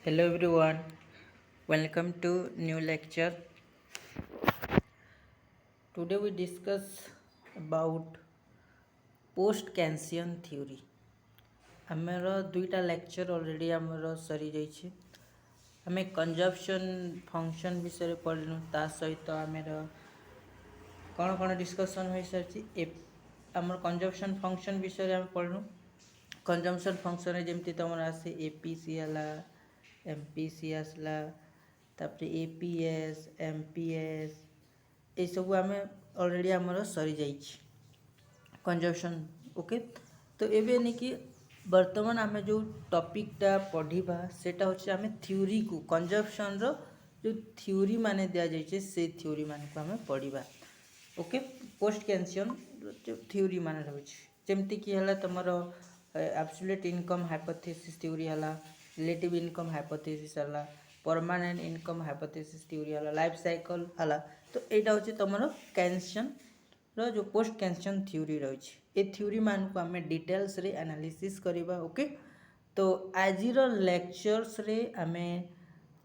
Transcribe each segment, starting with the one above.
Hello everyone, welcome to new lecture. Today we discuss about post-Keynesian theory. आमर दुईटा lecture already आमर सरी जाइए आम कंजप्शन फंक्शन विषय पढ़लु ता सहित आमर कौन कौन डिस्कसन हो सारी आमर कंजप्शन फंक्शन विषय आम पढ़लु कंजम्पशन फंक्शन जमती तुम आसे एपीसी है एमपीसी आसला तापर एपीएस एमपीएस ये सब आम ऑलरेडी आमर सरी जाइए कंजप्शन ओके। तो एबे नहीं कि वर्तमान आम जो टॉपिकटा पढ़ा सेटा होचे आम थ्योरी को कंजप्शन रो जो थ्योरी माने दिया जाइए से थ्योरी मान को आम पढ़ा ओके। पोस्ट केन्सियन जो थ्योरी मान रही जमती कि है तुम एब्सोल्यूट इनकम हाइपोथेसिस थ्योरी है रिलेटिव इनकम हाइपोथेसिस है परमानेंट इनकम हाइपोथेसिस थ्योरी है लाइफ साइकिल है। तो यहाँ हूँ तुम केन्सियन जो पोस्ट केन्सियन थ्योरी रही ए थ्योरी मान को आम डिटेल्स रे एनालिसिस करवा ओके। तो आज लेक्चर्स रे आम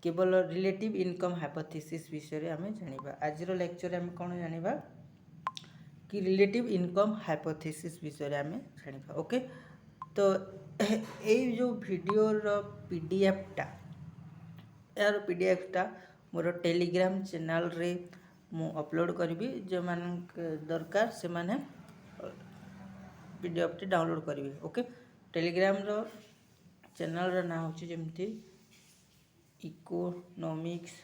केवल रिलेटिव इनकम हाइपोथेसिस विषय आम जाना आज लेक्चर आम कौन जाना कि रिलेटिव इनकम हाइपोथेसिस विषय आम जाना ओके। तो ये जो वीडियोर पीडीएफटा यार पीडीएफटा मोर टेलीग्राम चैनल रे मु अपलोड करी जो मान दरकार से माने पीडीएफ टी डाउनलोड करेंगे ओके। टेलीग्राम रो चैनल रो ना होची जेमती इकोनॉमिक्स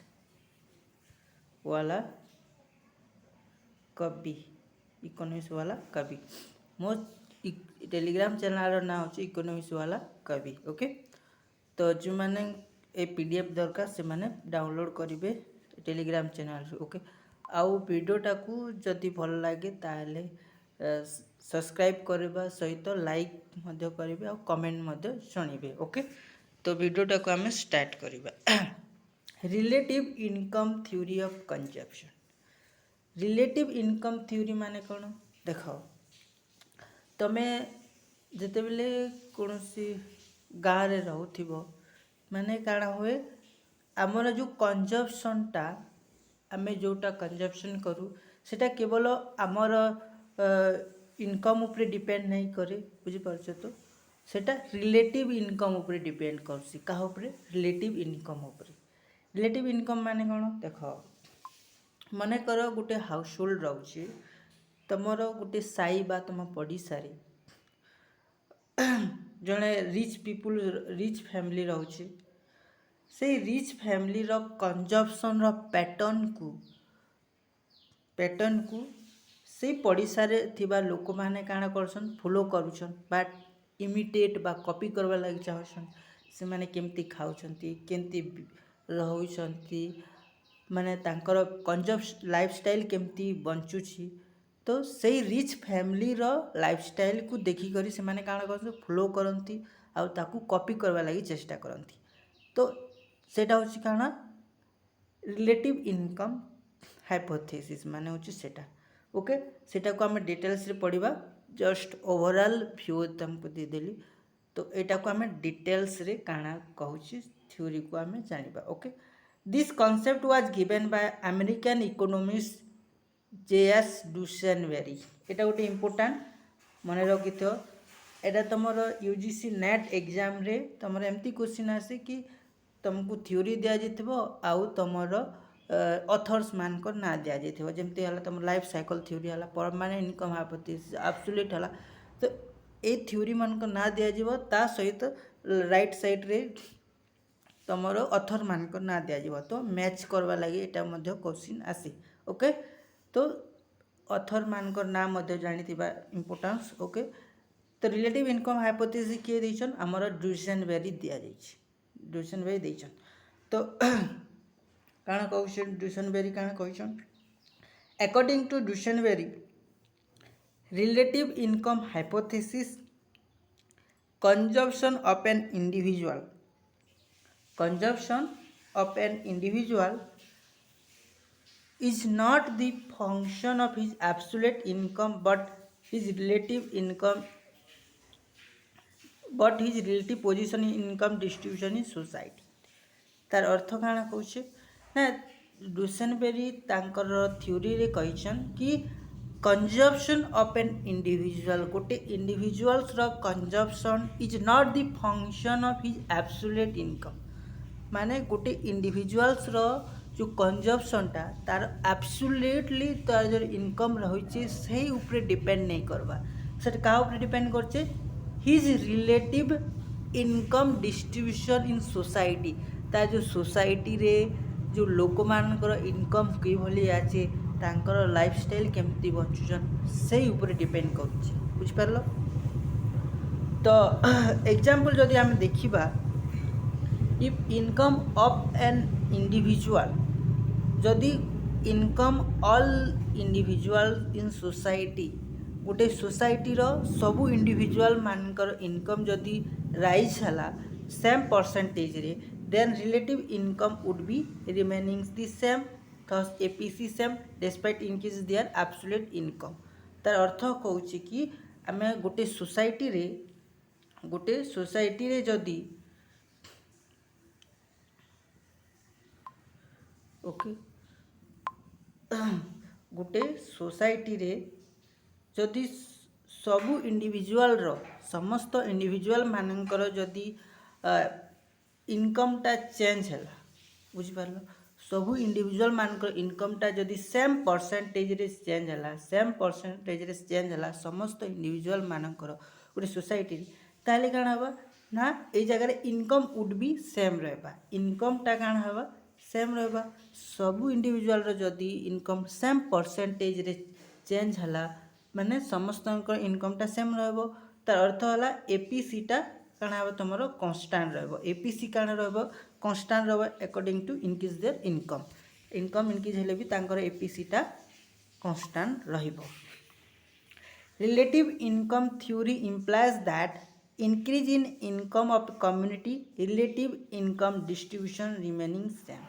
वाला कवि इकोनॉमिक्स वाला कवि मो टेलीग्राम चैनल रो ना होची इकोनॉमिक्स वाला कवि ओके। तो जो माने ए पीडीएफ दरकार से माने डाउनलोड करेंगे टेलीग्राम चैनल ओके। आउ वीडियोटा को जदि भल लगे ताले सब्सक्राइब करने सहित लाइक करेंगे और कमेंट शुणिबे ओके। तो वीडियोटा को आम स्टार्ट करवा relative income theory of consumption. Relative income theory माने कौन देख तमे जिते बेले कौन सी गाँव रे रहूथिबो माने काଣା हुए आमर जो कंजप्शनटा आम जोटा कंजप्शन करूँ सेटा केवल आमर इनकम उपरे डिपेंड नहीं करे बुझीपार तो सेटा रिलेटिव इनकम उपरे डिपेंड करसी क्या रिलेटिव इनकम उपरे। रिलेटिव इनकम माने कौन देख मन कर गोटे हाउस होल्ड रोचे तुमर गोटे साई बा तुम पड़ीसा जड़े रिच पीपुल रिच फैमिली रोचे से रिच फैमिली रो कंजप्शन रो पैटर्न को से पड़ीसा थिबा लोक माने काଣା करछन फॉलो करूछन बा इमिटेट बा कॉपी करवा लगी चाहछन से माने केमती खाउछंती केमती रहउछंती माने तांकर कंजप्शन लाइफस्टाइल केमती बंचुछि। तो से रिच फैमिली रो लाइफस्टाइल को देखी करी से माने काଣା करछन फॉलो करंती आ ताकू कॉपी करवा लगी चेष्टा करंती। तो सेटा होछि काଣା रिलेटिव इनकम हाइपोथेसिस माने होछि सेटा ओके। सेटा को आम डिटेल्स रे पढ़ा जस्ट ओवरऑल व्यू तुमको देदेली। तो यहाँ को आम डिटेल्स रे काଣା कहूँ थ्योरी को आम जाना okay. This concept was given by American economist J S. Duesenberry. यहाँ गोटे इम्पोर्टाट मन रखी एटा तुम यूजीसी नेट एग्जाम रे तुम एमती क्वेश्चन आसे कि तुमको थ्योरी दि जाइथिबो आउ तुमर ऑथर्स मान को ना दि जाइथिबो जेमती है तुम लाइफ साइकिल थ्योरी है परमानेंट इनकम हाइपोथेसिस एब्सोल्यूट है। तो ये थ्योरी मान को ना दि जाइबो ता सहित राइट साइड रे तुमर ऑथर मान को ना दि जाइबो तो मैच करवा लगी एटा मध्य क्वेश्चन आसी ओके। तो ऑथर मान को ना मध्य जानिथिबा इंपोर्टेंस ओके। तो रिलेटिव इनकम हाइपोथेसिस किए देछन हमर डुशनबेरी दिया जाइछ डुशनबेरी देछन। तो काଣା कहउछन डुशनबेरी काଣା कहउछन according to Duesenberry relative income hypothesis consumption of an individual is not the function of his absolute income but his relative position in income distribution in society। तार अर्थ काଣା कहूँ ना डुसेनबेरी तांकर थ्योरी रे कहिछन कि कंजप्शन ऑफ एन इंडिविजुअल गोटे individuals रो consumption is not the function of his absolute income माने गोटे इंडिविजुअल्स रो जो कंजप्शनटा तार एब्सोल्यूटली तार जो इनकम रही से ऊपर डिपेंड नहीं करवा से क्या ऊपर डिपेंड करछे his relative income distribution in society तार जो सोसाइटी रे जो लोक मानकर इनकम किभली आछे तांकर लाइफस्टाइल केमती बंचुछन से ऊपर डिपेंड करुछे बुझिपारल। तो एग्जांपल जदि आम देखिबा if income of an individual जदि income all individual in society गोटे सोसाइटी रो सबू इंडिविजुअल मानकर इनकम जदि राइज हला सेम परसेंटेज रे then relative income would be remaining the same thus APC same despite increase their absolute income तार अर्थ कहूँ कि आमे गोटे सोसाइटी रे जदि ओके गोटे सोसाइटी रे जदि सबू इंडिविजुअल रो समस्त इंडिविजुअल मानकर जदि इनकमटा चेंज है बुझिपार सबू इंडिविजुअल मानकर इनकमटा जदि सेम परसेंटेज रे चेंज है समस्त इंडिविजुअल मानकर गोटे सोसाइटी ताले काण हवा ना ए जगह इनकम वुड बी सेम रहबा इनकमटा काण हवा सेम रहबा सबू इंडिविजुअल जदि इनकम सेम परसेंटेज रे चेंज हला माने समस्त इनकमटा सेम रहबो तार अर्थ हला एपीसीटा काना हबो तुमरो कांस्टेंट रहबो एपीसी काना रहबो कांस्टेंट रहबो according to increase their income increase हेले भी तांकर एपीसीटा कांस्टेंट रहबो। Relative income theory implies that increase in income of community relative income distribution remaining same.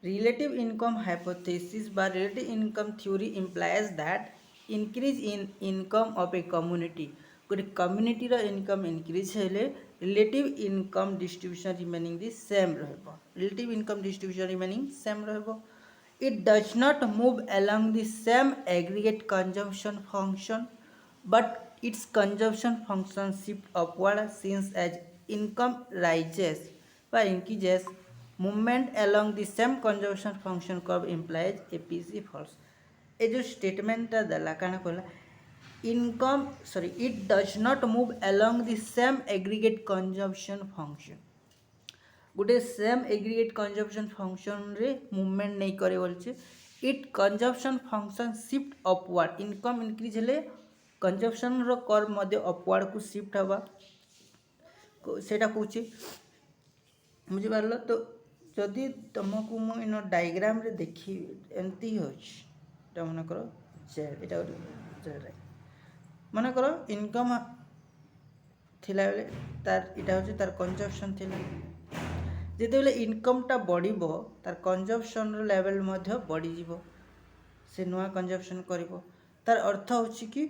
Relative income hypothesis by relative income theory implies that increase in income of a community गोटे community रो income increase हेले relative income distribution remaining the same रहबो relative income distribution remaining same रहबो it does not move along the same aggregate consumption function but its consumption function shift upward since as income rises or increases movement along the same consumption function curve implies APC false ए जो statement दला काना कहला income sorry it does not move along the same aggregate consumption function गोटे same aggregate consumption function रे movement नहीं करे बोलछे it consumption function shift upward income increase हेले कंजप्शन रो कर्व मध्ये अपवर्ड को शिफ्ट हवा सेटा कहूचे बुझी पारलो। तो जदि तुमको मु इन डायग्राम रे देखी एमती होछ त मन करो जेड एटा जेड मन करो इनकम थिला बेले तार इटा होछ तार कंजप्शन थिला जेतेबेले इनकमटा बढ़िबो तार कंजप्शन लेवल मध्य बढ़ी जीवो से नुआ कंजप्शन करिवो तार अर्थ होछि कि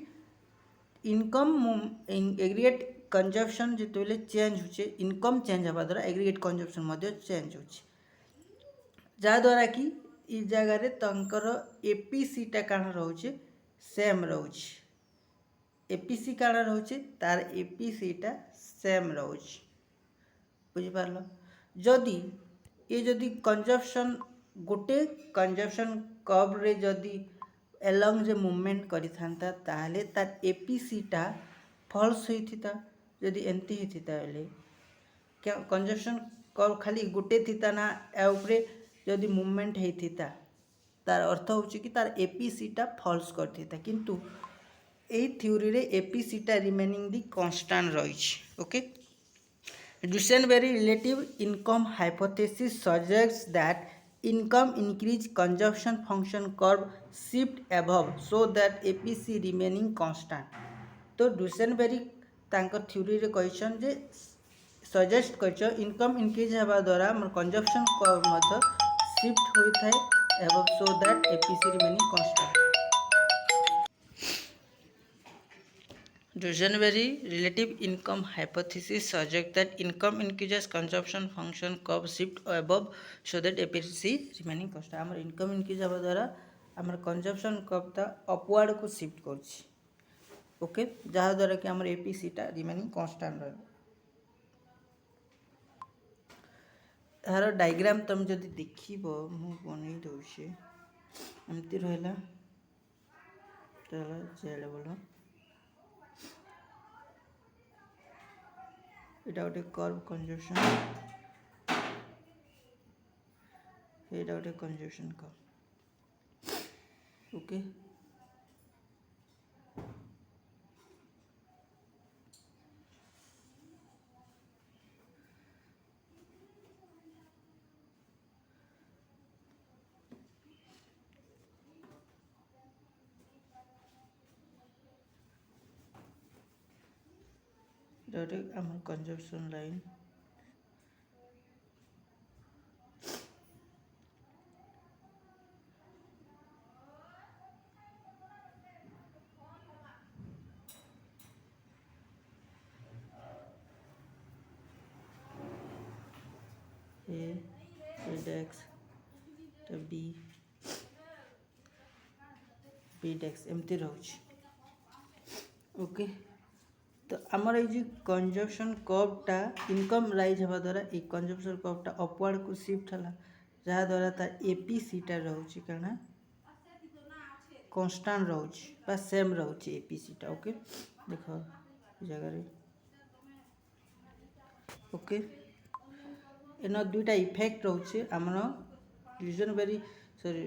इनकम एग्रीगेट कंजप्शन जेतेबेले चेंज होचे इनकम चेंज हवा द्वारा एग्रीगेट कंजप्शन मध्य चेंज होछि जा द्वारा कि इ जगह रे तंकर एपीसी टा काण रहउचे सेम रहउछि एपीसी काण रहउचे तार एपीसी टा सेम रहउछि बुझि पारलो। जदि ये जदि कंजप्शन गोटे कंजप्शन कर्व रे जदि एलंग जे मूवमेंट करि थांता ताले तार एपीसी टा फॉल्स होइथिता जदि एंती हिथिता बेले क्या कंजप्शन कर्व खाली गोटे थिता ना ए ऊपरे जदि मूवमेंट हेथिता तार अर्थ होछि कि तार एपीसी टा फॉल्स करथिता किंतु एई थ्योरी रे एपीसी टा रिमेनिंग दी कांस्टेंट रहिछि okay. Dusenberry relative income hypothesis suggests that income increase consumption function curve shift above so that APC remaining constant। तो Dusenberry तांकर थ्योरी रे क्वेश्चन जे सजेस्ट करछ इनकम इंक्रीज हेबा द्वारा हमर कंजप्शन कर्व मध्य shift होई थाए above so that APC remaining constant। Dusenberry relative income hypothesis suggests that income increases consumption function curve shift above so that efficiency remaining constant. आमर income increase हवा द्वारा आमर consumption curve ता upward को shift करुछि okay जहाँ द्वारा कि आमर एपीसी टा remaining constant रहे यार डायग्राम तुम जदि देखिबो मु बनै दउछि एमती रहला चलो बोलो এটা ଗୋଟେ कर्व कंजक्शन এটা ଗୋଟେ कंजक्शन कर्व ओके এটা ଗୋଟେ আমার कंजक्शन लाइन ए डेक्स तो बी डेक्स एमती रहउछि ओके तो आमर ये कंजप्शन कर्वटा इनकम राइज हवा द्वारा ये कंजप्शन कर्वटा अपवर्ड को शिफ्ट है जहाँ द्वारा तार एपीसीटा रोचे क्या कन्स्टांट रोचे सेम रोचे एपीसीटा ओके देख जगह ओके एन दुईटा इफेक्ट रोचे आमर ड्यूसेनबेरी सॉरी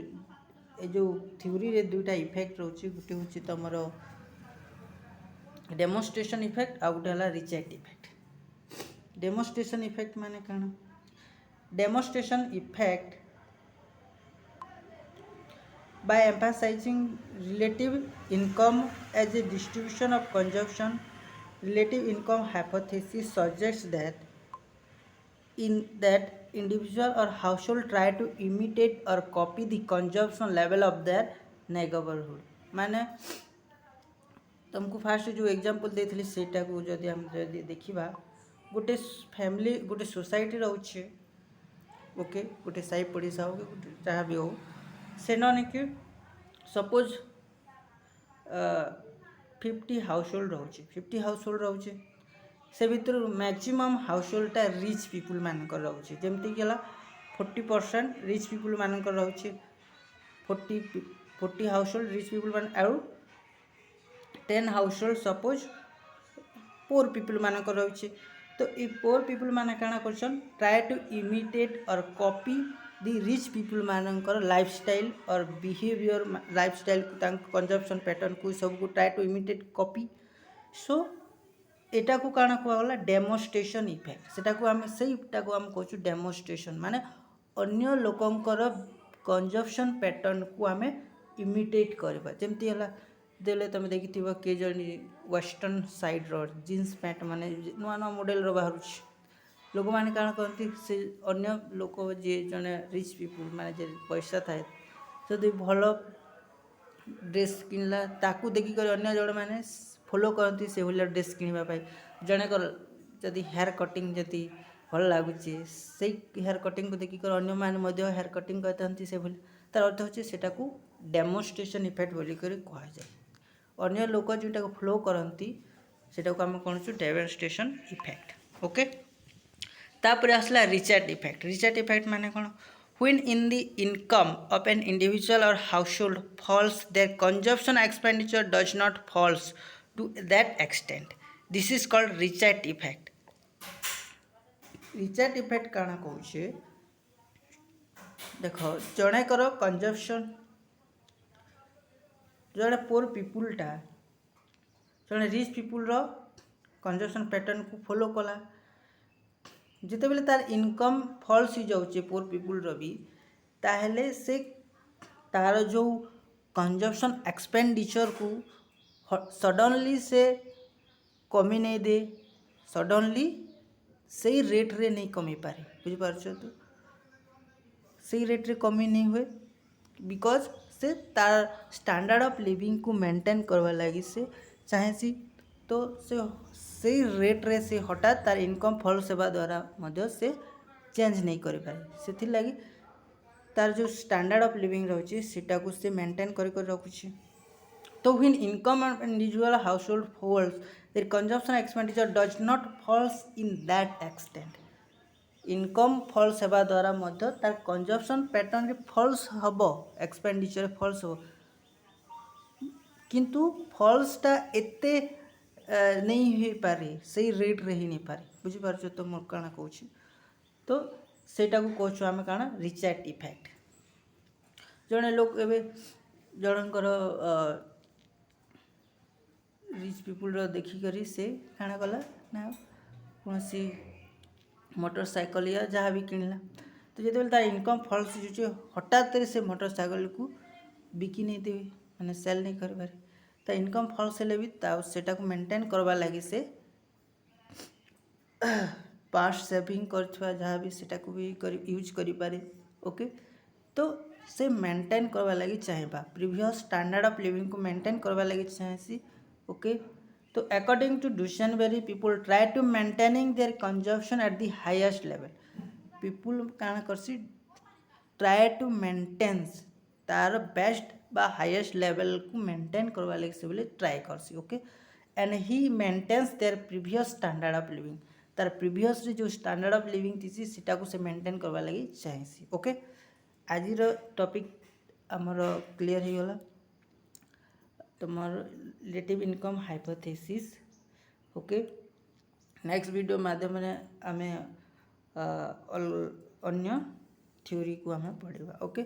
ये जो थ्योरी रे दुईटा इफेक्ट रोचे गोटे हूँ तुम डेमोन्स्ट्रेशन इफेक्ट आ गोटे है रिचेक्ट इफेक्ट डेमोन्स्ट्रेशन इफेक्ट माने कौन demonstration effect by emphasizing relative income as a distribution of consumption relative income hypothesis suggests that individual or household try to imitate or copy the consumption level of their neighborhood माने तुमको fast जो example देथली सेटा को जदि हम जदि देखिबा गोटे फैमिली गोटे सोसाइटी रोचे ओके गोटे साई पड़ोसा हो जहाँ भी हो से नने कि सपोज 50 हाउस होल्ड रोचे 50 हाउस होल्ड रोचे से भीतर मैक्सिमम हाउस होल्डटा रिच पीपुल मानकर रोचे जमती कि 40% रिच पीपुल मानकर रोचे 40 हाउस होल्ड रिच पीपुल मान आउ 10 household suppose poor people मानकर रोचे तो ये पोर पीपुल माने काना करछन ट्राई टू इमिटेट और कॉपी दी रिच पीपुल मानकर लाइफस्टाइल और बिहेवियर लाइफस्टाइल कंजप्शन पैटर्न को सब को try to imitate copy so एटा को काना कहला डेमोन्स्ट्रेशन इफेक्ट सेटा को हम सेटा को हम कहछु डेमोन्स्ट्रेशन माने अन्य लोकंकर कंजप्शन पैटर्न को हमें इमिटेट करबा जेमती हला देले तुम देखि किए जन वेस्टर्न साइड रो जीन्स पैंट माने नुआ नुआ मॉडल रो बाहर लोक मैंने कौन कहते से अन्य लोक जी जड़े रिच पीपुल माने जे पैसा थाए जदि भल ड्रेस किनला ताकू देखिक अन्य जड़े मैंने फॉलो करती से भाया ड्रेस किणवाई जड़े जदि हेयर कटिंग जदि भल लगुचे से हेयर कटिंग को देखिक अन्य मैंने हेयर कटिंग करते से भाई तार अर्थ होचे सेटा को डेमोन्स्ट्रेशन इफेक्ट बोलिक कह जाए अन्य लोक जोटा को फ्लो करती सेटा को आम कौन डेमोन्स्ट्रेशन इफेक्ट ओके तापर आसला रिचर्ड इफेक्ट माने कौन when in the income of an individual और household falls their consumption expenditure does not falls to that extent this is called ratchet effect काना कहूचे देख जड़े कर कंजप्शन जड़े पोर पीपुलटा जड़े रिच पीपुल कंजप्शन पैटर्न को फॉलो कला जिते बेले तार इनकम फॉल्स ही जाऊे पोर पीपुल भी ताहले से तार जो कंजप्शन एक्सपेंडिचर को सडनली से कमी नहीं दे सडनली से रेट रे नहीं कमी पारे बुझीपार तो से रेट रे कमी नहीं हुए बिकॉज से तार स्टैंडर्ड ऑफ लिविंग को मेंटेन करवा लगी से चाहे सी तो से रेट्रे से हठात तार इनकम फॉल्स हेबा द्वारा मध्य से चेंज नहीं करि पारे से लगी तार जो स्टैंडर्ड ऑफ लिविंग रही सीटा को से मेंटेन कर रखुची। तो when income of individual household falls their consumption expenditure does not falls in that extent. Income falls हेबा द्वारा मध्य तार कंजम्पशन पैटर्न रे फॉल्स हबो एक्सपेंडिचर फॉल्स हबो किंतु फॉल्सटा एते नहीं हो पारे से रेट रे ही नहीं पारे बुझी पारछ तो मोर काना कहूँ तो सेटा को कहूँ आम काना रिचैट इफेक्ट। जड़े लोक एवं जनकर रिच पीपुल देखिक से काଣା कला ना कौन सी मोटरसाइकिल या जहाँ भी किणला तो जो तार इनकम फॉल्स जो हठात से मोटरसाइकिल को बिकी नहीं देवे मैंने सेल नहीं कर तो इनकम फॉल्स हेले भी सेटा को मेंटेन करवा लगी से पास्ट सेविंग कर जहाँ भी सेटा को भी यूज करि पारे। ओके तो से मेंटेन करवा लगी चाहेबा प्रीवियस स्टैंडर्ड ऑफ लिविंग को मेंटेन करवा लगी चाहेसी। ओके तो according to Duesenberry people try to maintaining their consumption at the highest level. People काଣା करसी ट्राई टू मेंटेन्स तार बेस्ट बा हाईएस्ट लेवल को मेंटेन करवा लगी से बोले ट्राई करसी। Okay and he maintains their previous standard of living तार प्रीवियस जो स्टैंडर्ड ऑफ लिविंग थी सीटा को से मेंटेन करवा लगी चाहेसी। ओके आज टॉपिक आमर क्लियर हो गला तुमर relative income hypothesis. Okay next video माध्यम आम अन्य थ्योरी को आम पढ़ा। ओके